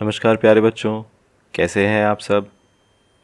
नमस्कार प्यारे बच्चों, कैसे हैं आप सब।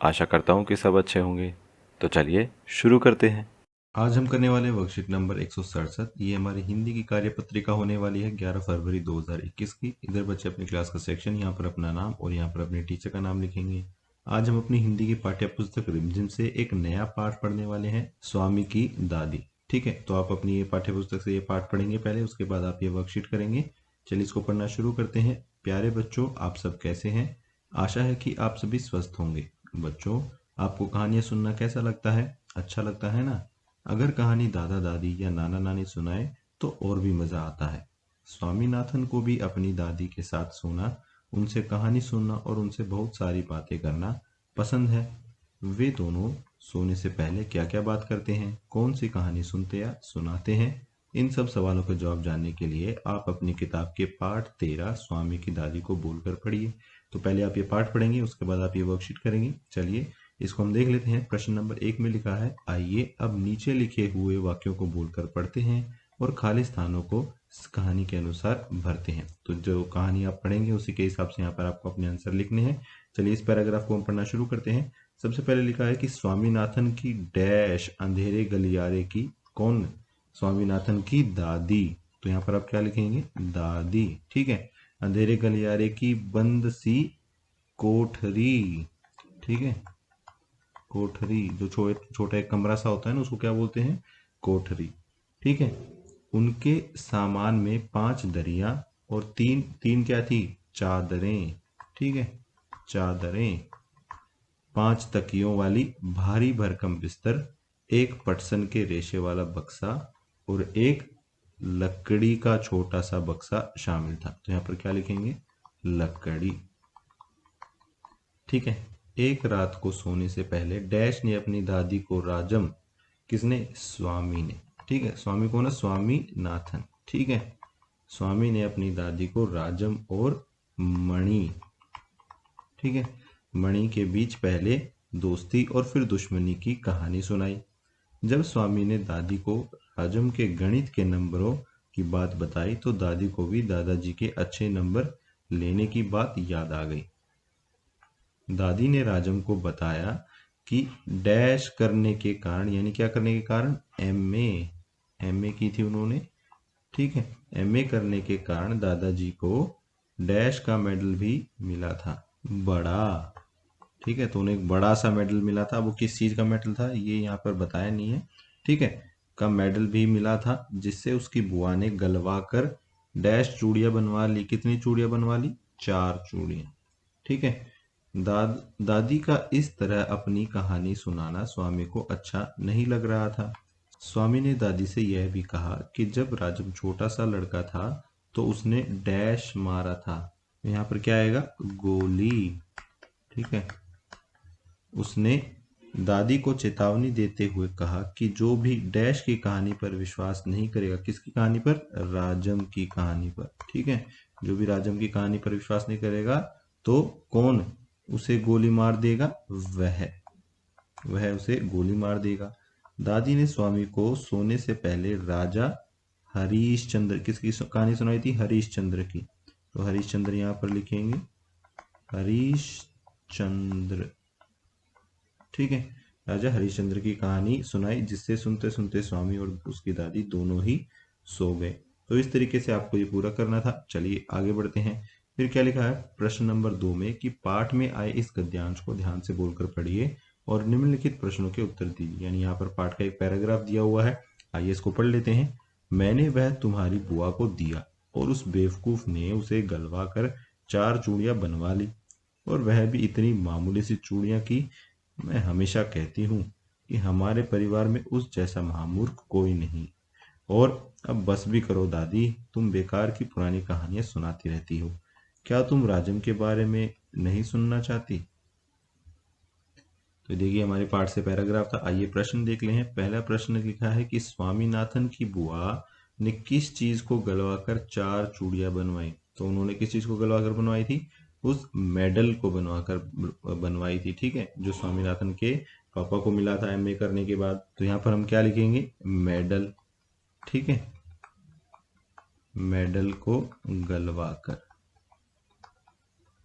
आशा करता हूँ कि सब अच्छे होंगे। तो चलिए शुरू करते हैं। आज हम करने वाले हैं वर्कशीट नंबर 167। ये हमारी हिंदी की कार्यपत्रिका होने वाली है 11 फरवरी 2021 की। इधर बच्चे अपनी क्लास का सेक्शन, यहाँ पर अपना नाम और यहाँ पर अपने टीचर का नाम लिखेंगे। आज हम अपनी हिंदी की पाठ्य पुस्तक रिमझिम से एक नया पाठ पढ़ने वाले हैं, स्वामी की दादी। ठीक है, तो आप अपनी ये पाठ्य पुस्तक से ये पाठ पढ़ेंगे पहले, उसके बाद आप ये वर्कशीट करेंगे। चलिए इसको पढ़ना शुरू करते हैं। प्यारे बच्चों, आप सब कैसे हैं। आशा है कि आप सभी स्वस्थ होंगे। बच्चों, आपको कहानियां सुनना कैसा लगता है? अच्छा लगता है ना। अगर कहानी दादा दादी या नाना नानी सुनाए तो और भी मजा आता है। स्वामीनाथन को भी अपनी दादी के साथ सोना, उनसे कहानी सुनना और उनसे बहुत सारी बातें करना पसंद है। वे दोनों सोने से पहले क्या क्या बात करते हैं, कौन सी कहानी सुनते या सुनाते हैं, इन सब सवालों का जवाब जानने के लिए आप अपनी किताब के पाठ 13 स्वामी की दादी को बोलकर पढ़िए। तो पहले आप ये पाठ पढ़ेंगे, उसके बाद आप ये वर्कशीट करेंगे। चलिए इसको हम देख लेते हैं। प्रश्न नंबर 1 में लिखा है, आइए अब नीचे लिखे हुए वाक्यों को बोलकर पढ़ते हैं और खाली स्थानों को इस कहानी के अनुसार भरते हैं। तो जो कहानी आप पढ़ेंगे उसी के हिसाब से यहाँ पर आपको अपने आंसर लिखने हैं। चलिए इस पैराग्राफ को हम पढ़ना शुरू करते हैं। सबसे पहले लिखा है कि स्वामीनाथन की डैश अंधेरे गलियारे की कौन? स्वामीनाथन की दादी। तो यहाँ पर आप क्या लिखेंगे? दादी। ठीक है। अंधेरे गलियारे की बंद सी कोठरी। ठीक है, कोठरी जो छोटा एक कमरा सा होता है ना, उसको क्या बोलते हैं? कोठरी। ठीक है। उनके सामान में 5 दरिया और तीन तीन क्या थी? चादरें। ठीक है, चादरें। 5 तकियों वाली भारी भरकम बिस्तर, एक पटसन के रेशे वाला बक्सा और एक लकड़ी का छोटा सा बक्सा शामिल था। तो यहाँ पर क्या लिखेंगे? लकड़ी। ठीक है। एक रात को सोने से पहले डैश ने अपनी दादी को राजम, किसने? स्वामी ने। ठीक है, स्वामी को ना, स्वामी नाथन। ठीक है, स्वामी ने अपनी दादी को राजम और मणि, ठीक है, मणि के बीच पहले दोस्ती और फिर दुश्मनी की कहानी सुनाई। जब स्वामी ने दादी को राजम के गणित के नंबरों की बात बताई तो दादी को भी दादाजी के अच्छे नंबर लेने की बात याद आ गई। दादी ने राजम को बताया कि डैश करने के कारण, यानी क्या करने के कारण? एमए। एमए की थी उन्होंने। ठीक है, एमए करने के कारण दादाजी को डैश का मेडल भी मिला था, बड़ा। ठीक है, तो उन्हें एक बड़ा सा मेडल मिला था। वो किस चीज का मेडल था ये यहाँ पर बताया नहीं है। ठीक है, का मेडल भी मिला था, जिससे उसकी बुआ ने गलवा कर डैश चूड़ियां बनवा ली। कितनी चूड़ियां बनवा ली? 4 चूड़ियां। ठीक है। दादी का इस तरह अपनी कहानी सुनाना स्वामी को अच्छा नहीं लग रहा था। स्वामी ने दादी से यह भी कहा कि जब राजम छोटा सा लड़का था तो उसने डैश मारा था। यहाँ पर क्या आएगा? गोली। ठीक है। उसने दादी को चेतावनी देते हुए कहा कि जो भी डैश की कहानी पर विश्वास नहीं करेगा, किसकी कहानी पर? राजम की कहानी पर। ठीक है, जो भी राजम की कहानी पर विश्वास नहीं करेगा तो कौन उसे गोली मार देगा? वह उसे गोली मार देगा। दादी ने स्वामी को सोने से पहले राजा हरीशचंद्र, किसकी कहानी सुनाई थी? हरीशचंद्र की। तो हरीशचंद्र यहाँ पर लिखेंगे, हरीशचंद्र। ठीक है, राजा हरिश्चंद्र की कहानी सुनाई, जिससे सुनते सुनते स्वामी और उसकी दादी दोनों ही सो गए। तो इस तरीके से आपको ये पूरा करना था। चलिए आगे बढ़ते हैं। फिर क्या लिखा है प्रश्न नंबर 2 में कि पाठ में आए इस गद्यांश को ध्यान से बोलकर पढ़िए और निम्नलिखित प्रश्नों के उत्तर दीजिए। यानी यहाँ पर पाठ का एक पैराग्राफ दिया हुआ है। आइए इसको पढ़ लेते हैं। मैंने वह तुम्हारी बुआ को दिया और उस बेवकूफ ने उसे गलवा कर 4 चूड़ियां बनवा ली, और वह भी इतनी मामूली सी चूड़ियां की। मैं हमेशा कहती हूँ कि हमारे परिवार में उस जैसा महामूर्ख कोई नहीं। और अब बस भी करो दादी, तुम बेकार की पुरानी कहानियां सुनाती रहती हो। क्या तुम राजम के बारे में नहीं सुनना चाहती? तो देखिए हमारे पाठ से पैराग्राफ था। आइए प्रश्न देख ले हैं। पहला प्रश्न लिखा है कि स्वामीनाथन की बुआ ने किस चीज को गलवाकर 4 चूड़ियां बनवाई। तो उन्होंने किस चीज को गलवाकर बनवाई थी? उस मेडल को बनवाकर बनवाई थी। ठीक है, जो स्वामीनाथन के पापा को मिला था एमए करने के बाद। तो यहाँ पर हम क्या लिखेंगे? मेडल। ठीक है, मेडल को गलवाकर।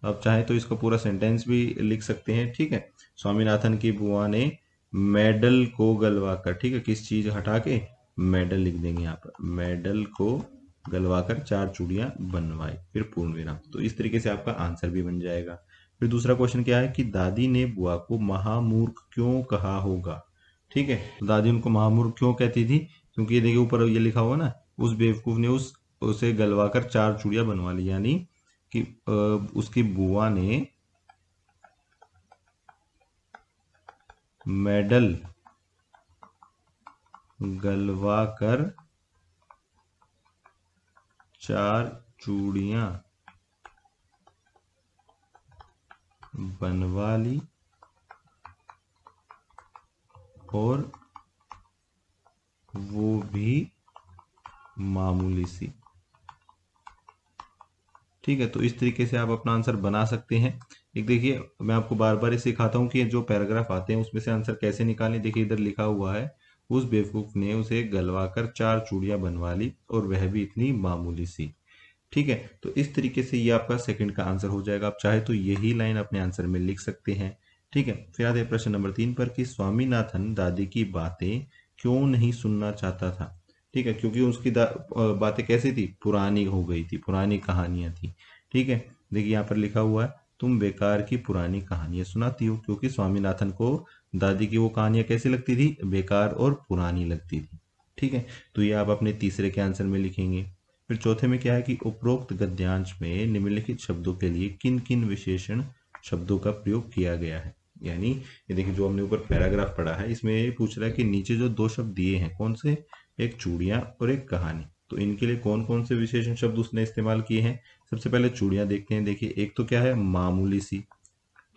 अब चाहे तो इसका पूरा सेंटेंस भी लिख सकते हैं, ठीक है। स्वामीनाथन की बुआ ने मेडल को गलवा कर, ठीक है, किस चीज हटा के मेडल लिख देंगे यहाँ पर, मेडल को गलवा कर 4 चूड़ियां बनवाई, फिर पूर्ण विराम। तो इस तरीके से आपका आंसर भी बन जाएगा। फिर दूसरा क्वेश्चन क्या है कि दादी ने बुआ को महामूर्ख क्यों कहा होगा, ठीक है। तो दादी उनको महामूर्ख क्यों कहती थी, क्योंकि ये देखिए ऊपर ये लिखा हुआ ना, उस बेवकूफ ने उसे गलवा कर 4 चूड़ियां बनवा ली, यानी कि उसकी बुआ ने मेडल गलवा कर 4 चूड़ियां बनवा ली और वो भी मामूली सी, ठीक है। तो इस तरीके से आप अपना आंसर बना सकते हैं। एक देखिए मैं आपको बार बार इसे सिखाता हूँ कि जो पैराग्राफ आते हैं उसमें से आंसर कैसे निकालें। देखिए इधर लिखा हुआ है, उस बेवकूफ ने उसे गलवा कर 4 चूड़ियां बनवा ली और वह भी इतनी मामूली सी, ठीक है। तो इस तरीके से ये आपका सेकंड का आंसर हो जाएगा। आप चाहे तो यही लाइन अपने आंसर में लिख सकते हैं, ठीक है। फिर आते हैं प्रश्न नंबर 3 पर कि स्वामीनाथन दादी की बातें क्यों नहीं सुनना चाहता था, ठीक है। क्योंकि उसकी बातें कैसी थी, पुरानी हो गई थी, पुरानी कहानियां थी, ठीक है। देखिए यहाँ पर लिखा हुआ है, तुम बेकार की पुरानी कहानियां सुनाती हो, क्योंकि स्वामीनाथन को दादी की वो कहानियां कैसी लगती थी, बेकार और पुरानी लगती थी, ठीक है। तो ये आप अपने तीसरे के आंसर में लिखेंगे। फिर चौथे में क्या है कि उपरोक्त गद्यांश में निम्नलिखित शब्दों के लिए किन किन विशेषण शब्दों का प्रयोग किया गया है। यानी ये देखिए जो हमने ऊपर पैराग्राफ पढ़ा है इसमें ये पूछ रहा है कि नीचे जो 2 शब्द दिए हैं कौन से, एक चूड़ियां और एक कहानी, तो इनके लिए कौन कौन से विशेषण शब्द उसने इस्तेमाल किए हैं। सबसे पहले चूड़ियां देखते हैं। देखिए एक तो क्या है, मामूली सी,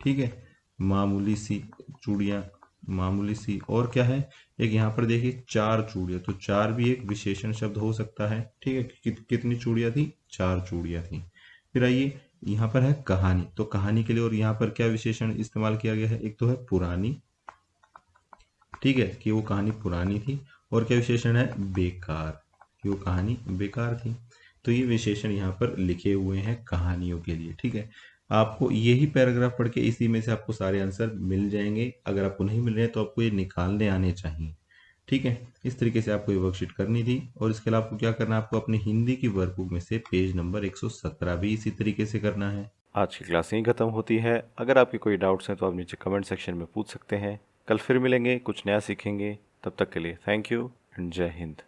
ठीक है, मामूली सी चूड़ियां, मामूली सी। और क्या है, एक यहाँ पर देखिए 4 चूड़ियां, तो 4 भी एक विशेषण शब्द हो सकता है, ठीक है। कितनी चूड़ियां थी, 4 चूड़ियां थी। फिर आइए यहाँ पर है कहानी, तो कहानी के लिए और यहाँ पर क्या विशेषण इस्तेमाल किया गया है, एक तो है पुरानी, ठीक है, कि वो कहानी पुरानी थी। और क्या विशेषण है, बेकार, कि वो कहानी बेकार थी। तो ये विशेषण यहाँ पर लिखे हुए हैं कहानियों के लिए, ठीक है। आपको यही पैराग्राफ पढ़ के इसी में से आपको सारे आंसर मिल जाएंगे। अगर आपको नहीं मिल रहे हैं तो आपको ये निकालने आने चाहिए, ठीक है। इस तरीके से आपको ये वर्कशीट करनी थी। और इसके अलावा आपको क्या करना है, आपको अपनी हिंदी की वर्कबुक में से पेज नंबर 117 भी इसी तरीके से करना है। आज की क्लास यहीं खत्म होती है। अगर आपके कोई डाउट्स हैं तो आप नीचे कमेंट सेक्शन में पूछ सकते हैं। कल फिर मिलेंगे, कुछ नया सीखेंगे। तब तक के लिए थैंक यू एंड जय हिंद।